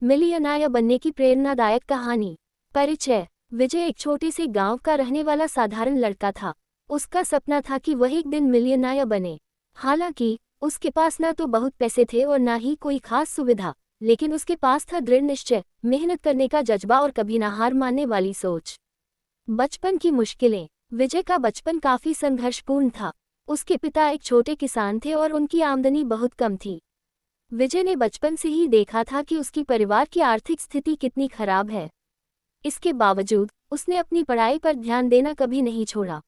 Millionaire बनने की प्रेरणादायक कहानी। परिचय। विजय एक छोटे से गांव का रहने वाला साधारण लड़का था। उसका सपना था कि वह एक दिन मिलियनेयर बने। हालांकि उसके पास न तो बहुत पैसे थे और न ही कोई खास सुविधा, लेकिन उसके पास था दृढ़ निश्चय, मेहनत करने का जज्बा और कभी न हार मानने वाली सोच। बचपन की मुश्किलें। विजय का बचपन काफी संघर्षपूर्ण था। उसके पिता एक छोटे किसान थे और उनकी आमदनी बहुत कम थी। विजय ने बचपन से ही देखा था कि उसकी परिवार की आर्थिक स्थिति कितनी खराब है। इसके बावजूद उसने अपनी पढ़ाई पर ध्यान देना कभी नहीं छोड़ा।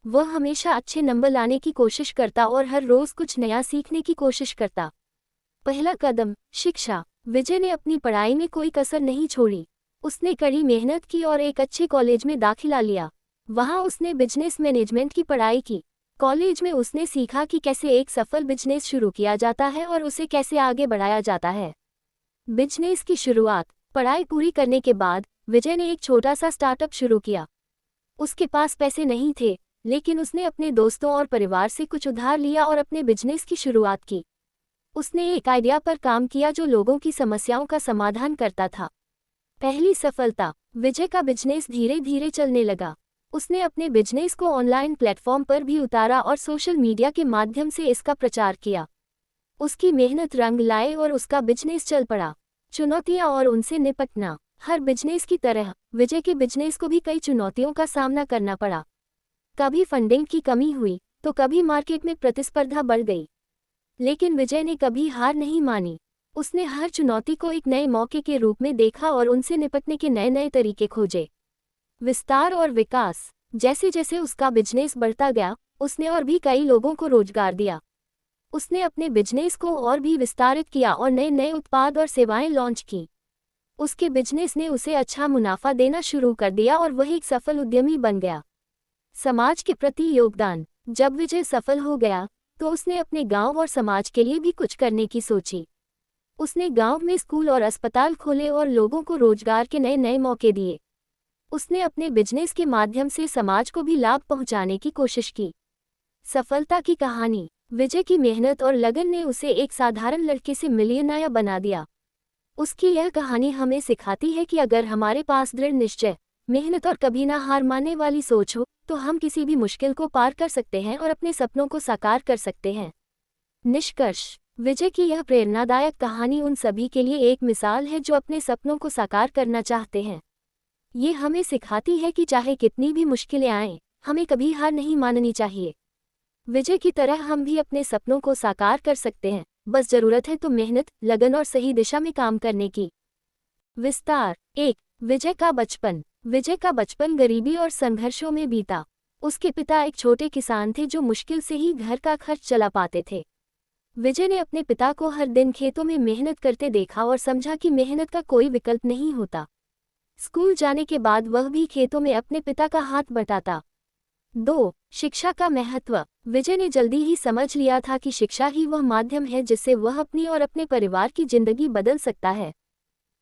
वह हमेशा अच्छे नंबर लाने की कोशिश करता और हर रोज कुछ नया सीखने की कोशिश करता। पहला कदम, शिक्षा। विजय ने अपनी पढ़ाई में कोई कसर नहीं छोड़ी। उसने कड़ी मेहनत की और एक अच्छे कॉलेज में दाखिला लिया। वहां उसने बिजनेस मैनेजमेंट की पढ़ाई की। कॉलेज में उसने सीखा कि कैसे एक सफल बिजनेस शुरू किया जाता है और उसे कैसे आगे बढ़ाया जाता है। बिजनेस की शुरुआत। पढ़ाई पूरी करने के बाद विजय ने एक छोटा सा स्टार्टअप शुरू किया। उसके पास पैसे नहीं थे, लेकिन उसने अपने दोस्तों और परिवार से कुछ उधार लिया और अपने बिजनेस की शुरुआत की। उसने एक आइडिया पर काम किया जो लोगों की समस्याओं का समाधान करता था। पहली सफलता। विजय का बिजनेस धीरे धीरे चलने लगा। उसने अपने बिजनेस को ऑनलाइन प्लेटफॉर्म पर भी उतारा और सोशल मीडिया के माध्यम से इसका प्रचार किया। उसकी मेहनत रंग लाए और उसका बिजनेस चल पड़ा। चुनौतियां और उनसे निपटना। हर बिजनेस की तरह विजय के बिजनेस को भी कई चुनौतियों का सामना करना पड़ा। कभी फंडिंग की कमी हुई तो कभी मार्केट में प्रतिस्पर्धा बढ़ गई, लेकिन विजय ने कभी हार नहीं मानी। उसने हर चुनौती को एक नए मौके के रूप में देखा और उनसे निपटने के नए नए तरीके खोजे। विस्तार और विकास। जैसे जैसे उसका बिजनेस बढ़ता गया, उसने और भी कई लोगों को रोजगार दिया। उसने अपने बिजनेस को और भी विस्तारित किया और नए नए उत्पाद और सेवाएं लॉन्च की। उसके बिजनेस ने उसे अच्छा मुनाफा देना शुरू कर दिया और वह एक सफल उद्यमी बन गया। समाज के प्रति योगदान। जब विजय सफल हो गया तो उसने अपने गांव और समाज के लिए भी कुछ करने की सोची। उसने गांव में स्कूल और अस्पताल खोले और लोगों को रोजगार के नए नए मौके दिए। उसने अपने बिजनेस के माध्यम से समाज को भी लाभ पहुंचाने की कोशिश की। सफलता की कहानी। विजय की मेहनत और लगन ने उसे एक साधारण लड़के से मिलियनेयर बना दिया। उसकी यह कहानी हमें सिखाती है कि अगर हमारे पास दृढ़ निश्चय, मेहनत और कभी ना हार मानने वाली सोच हो, तो हम किसी भी मुश्किल को पार कर सकते हैं और अपने सपनों को साकार कर सकते हैं। निष्कर्ष। विजय की यह प्रेरणादायक कहानी उन सभी के लिए एक मिसाल है जो अपने सपनों को साकार करना चाहते हैं। ये हमें सिखाती है कि चाहे कितनी भी मुश्किलें आएं, हमें कभी हार नहीं माननी चाहिए। विजय की तरह हम भी अपने सपनों को साकार कर सकते हैं, बस जरूरत है तो मेहनत, लगन और सही दिशा में काम करने की। विस्तार। 1. विजय का बचपन। विजय का बचपन गरीबी और संघर्षों में बीता। उसके पिता एक छोटे किसान थे जो मुश्किल से ही घर का खर्च चला पाते थे। विजय ने अपने पिता को हर दिन खेतों में मेहनत करते देखा और समझा कि मेहनत का कोई विकल्प नहीं होता। स्कूल जाने के बाद वह भी खेतों में अपने पिता का हाथ बटाता। 2. शिक्षा का महत्व। विजय ने जल्दी ही समझ लिया था कि शिक्षा ही वह माध्यम है जिससे वह अपनी और अपने परिवार की जिंदगी बदल सकता है।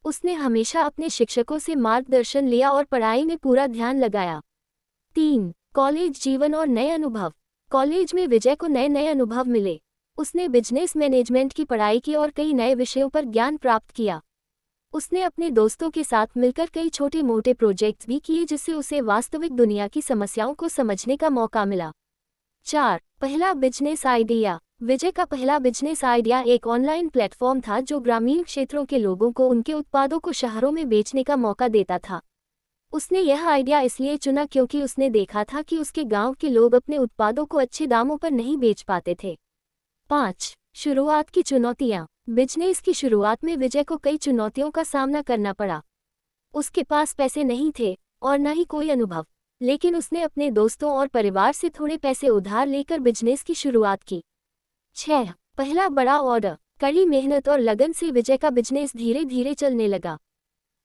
उसने हमेशा अपने शिक्षकों से मार्गदर्शन लिया और पढ़ाई में पूरा ध्यान लगाया। 3. कॉलेज जीवन और नए अनुभव। कॉलेज में विजय को नए नए अनुभव मिले। उसने बिजनेस मैनेजमेंट की पढ़ाई की और कई नए विषयों पर ज्ञान प्राप्त किया। उसने अपने दोस्तों के साथ मिलकर कई छोटे मोटे प्रोजेक्ट्स भी किए जिससे उसे वास्तविक दुनिया की समस्याओं को समझने का मौका मिला। 4. पहला बिजनेस आइडिया। विजय का पहला बिजनेस आइडिया एक ऑनलाइन प्लेटफॉर्म था जो ग्रामीण क्षेत्रों के लोगों को उनके उत्पादों को शहरों में बेचने का मौका देता था। उसने यह आइडिया इसलिए चुना क्योंकि उसने देखा था कि उसके गांव के लोग अपने उत्पादों को अच्छे दामों पर नहीं बेच पाते थे। 5. शुरुआत की चुनौतियां। बिजनेस की शुरुआत में विजय को कई चुनौतियों का सामना करना पड़ा। उसके पास पैसे नहीं थे और न ही कोई अनुभव, लेकिन उसने अपने दोस्तों और परिवार से थोड़े पैसे उधार लेकर बिजनेस की शुरुआत की। 6. पहला बड़ा ऑर्डर। कड़ी मेहनत और लगन से विजय का बिजनेस धीरे धीरे चलने लगा।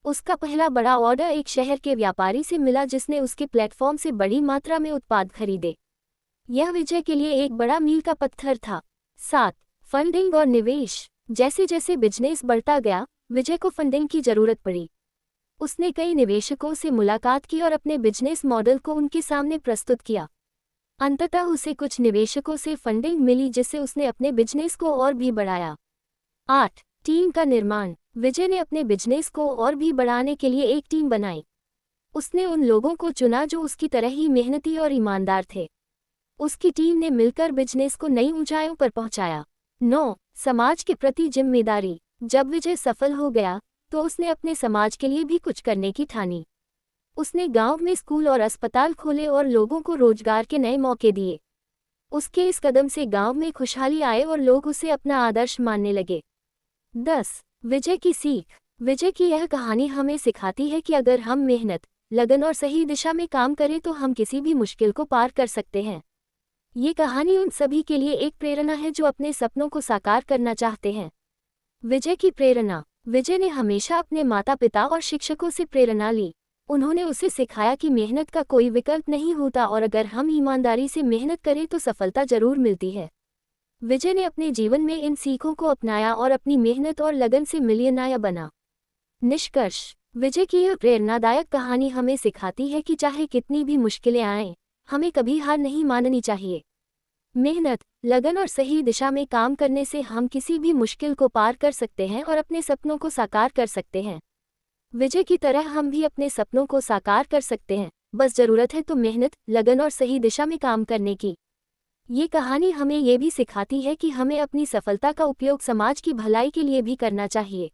उसका पहला बड़ा ऑर्डर एक शहर के व्यापारी से मिला जिसने उसके प्लेटफॉर्म से बड़ी मात्रा में उत्पाद खरीदे। यह विजय के लिए एक बड़ा मील का पत्थर था। 7. फंडिंग और निवेश। जैसे जैसे बिजनेस बढ़ता गया, विजय को फंडिंग की जरूरत पड़ी। उसने कई निवेशकों से मुलाकात की और अपने बिजनेस मॉडल को उनके सामने प्रस्तुत किया। अंततः उसे कुछ निवेशकों से फंडिंग मिली जिससे उसने अपने बिजनेस को और भी बढ़ाया। 8. टीम का निर्माण। विजय ने अपने बिजनेस को और भी बढ़ाने के लिए एक टीम बनाई। उसने उन लोगों को चुना जो उसकी तरह ही मेहनती और ईमानदार थे। उसकी टीम ने मिलकर बिजनेस को नई ऊंचाइयों पर पहुंचाया। 9. समाज के प्रति जिम्मेदारी। जब विजय सफल हो गया तो उसने अपने समाज के लिए भी कुछ करने की ठानी। उसने गांव में स्कूल और अस्पताल खोले और लोगों को रोजगार के नए मौके दिए। उसके इस कदम से गांव में खुशहाली आए और लोग उसे अपना आदर्श मानने लगे। 10. विजय की सीख। विजय की यह कहानी हमें सिखाती है कि अगर हम मेहनत, लगन और सही दिशा में काम करें तो हम किसी भी मुश्किल को पार कर सकते हैं। ये कहानी उन सभी के लिए एक प्रेरणा है जो अपने सपनों को साकार करना चाहते हैं। विजय की प्रेरणा। विजय ने हमेशा अपने माता पिता और शिक्षकों से प्रेरणा ली। उन्होंने उसे सिखाया कि मेहनत का कोई विकल्प नहीं होता और अगर हम ईमानदारी से मेहनत करें तो सफलता जरूर मिलती है। विजय ने अपने जीवन में इन सीखों को अपनाया और अपनी मेहनत और लगन से मिलियनेयर बना। निष्कर्ष। विजय की यह प्रेरणादायक कहानी हमें सिखाती है कि चाहे कितनी भी मुश्किलें आएं, हमें कभी हार नहीं माननी चाहिए। मेहनत, लगन और सही दिशा में काम करने से हम किसी भी मुश्किल को पार कर सकते हैं और अपने सपनों को साकार कर सकते हैं। विजय की तरह हम भी अपने सपनों को साकार कर सकते हैं, बस जरूरत है तो मेहनत, लगन और सही दिशा में काम करने की। ये कहानी हमें ये भी सिखाती है कि हमें अपनी सफलता का उपयोग समाज की भलाई के लिए भी करना चाहिए।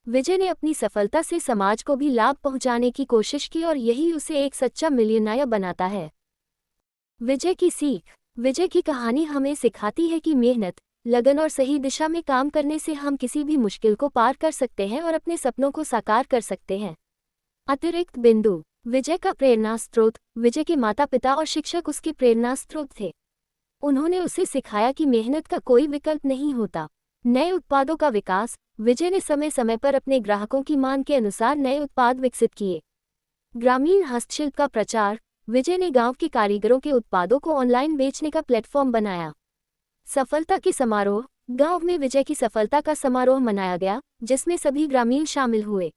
विजय ने अपनी सफलता से समाज को भी लाभ पहुंचाने की कोशिश की और यही उसे एक सच्चा मिलियनेयर बनाता है। विजय की सीख। विजय की कहानी हमें सिखाती है कि मेहनत, लगन और सही दिशा में काम करने से हम किसी भी मुश्किल को पार कर सकते हैं और अपने सपनों को साकार कर सकते हैं। अतिरिक्त बिंदु। विजय का प्रेरणा स्रोत। विजय के माता पिता और शिक्षक उसके प्रेरणा स्रोत थे। उन्होंने उसे सिखाया कि मेहनत का कोई विकल्प नहीं होता। नए उत्पादों का विकास। विजय ने समय समय पर अपने ग्राहकों की मांग के अनुसार नए उत्पाद विकसित किए। ग्रामीण हस्तशिल्प का प्रचार। विजय ने गांव के कारीगरों के उत्पादों को ऑनलाइन बेचने का प्लेटफॉर्म बनाया। सफलता के समारोह। गांव में विजय की सफलता का समारोह मनाया गया, जिसमें सभी ग्रामीण शामिल हुए।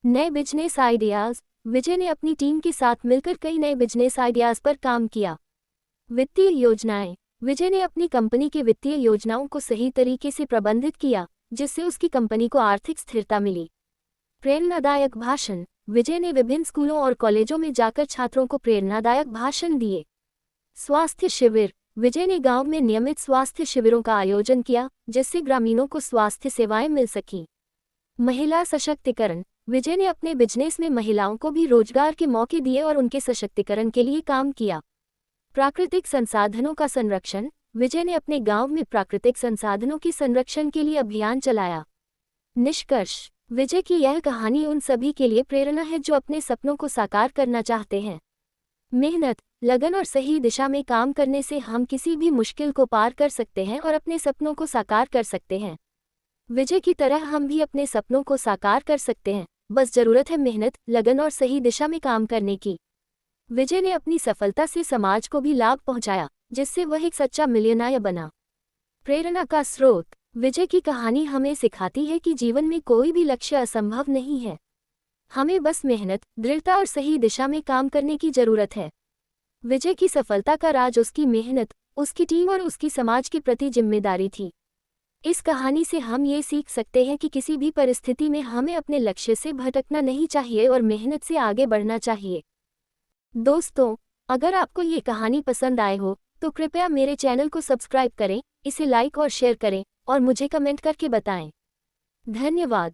नए बिजनेस आइडियाज। विजय ने अपनी टीम के साथ मिलकर कई नए बिजनेस आइडियाज पर काम किया। वित्तीय योजनाएं। विजय ने अपनी कंपनी के वित्तीय योजनाओं को सही तरीके से प्रबंधित किया, जिससे उसकी कंपनी को आर्थिक स्थिरता मिली। प्रेरणादायक भाषण। विजय ने विभिन्न स्कूलों और कॉलेजों में जाकर छात्रों को प्रेरणादायक भाषण दिए। स्वास्थ्य शिविर। विजय ने गांव में नियमित स्वास्थ्य शिविरों का आयोजन किया, जिससे ग्रामीणों को स्वास्थ्य सेवाएं मिल सकीं। महिला सशक्तिकरण। विजय ने अपने बिजनेस में महिलाओं को भी रोजगार के मौके दिए और उनके सशक्तिकरण के लिए काम किया। प्राकृतिक संसाधनों का संरक्षण। विजय ने अपने गांव में प्राकृतिक संसाधनों के संरक्षण के लिए अभियान चलाया। निष्कर्ष। विजय की यह कहानी उन सभी के लिए प्रेरणा है जो अपने सपनों को साकार करना चाहते हैं। मेहनत, लगन और सही दिशा में काम करने से हम किसी भी मुश्किल को पार कर सकते हैं और अपने सपनों को साकार कर सकते हैं। विजय की तरह हम भी अपने सपनों को साकार कर सकते हैं, बस जरूरत है मेहनत, लगन और सही दिशा में काम करने की। विजय ने अपनी सफलता से समाज को भी लाभ पहुंचाया, जिससे वह एक सच्चा मिलियनेयर बना। प्रेरणा का स्रोत। विजय की कहानी हमें सिखाती है कि जीवन में कोई भी लक्ष्य असंभव नहीं है। हमें बस मेहनत, दृढ़ता और सही दिशा में काम करने की जरूरत है। विजय की सफलता का राज उसकी मेहनत, उसकी टीम और उसकी समाज के प्रति जिम्मेदारी थी। इस कहानी से हम ये सीख सकते हैं कि किसी भी परिस्थिति में हमें अपने लक्ष्य से भटकना नहीं चाहिए और मेहनत से आगे बढ़ना चाहिए। दोस्तों, अगर आपको ये कहानी पसंद आए हो तो कृपया मेरे चैनल को सब्सक्राइब करें, इसे लाइक और शेयर करें और मुझे कमेंट करके बताएं। धन्यवाद।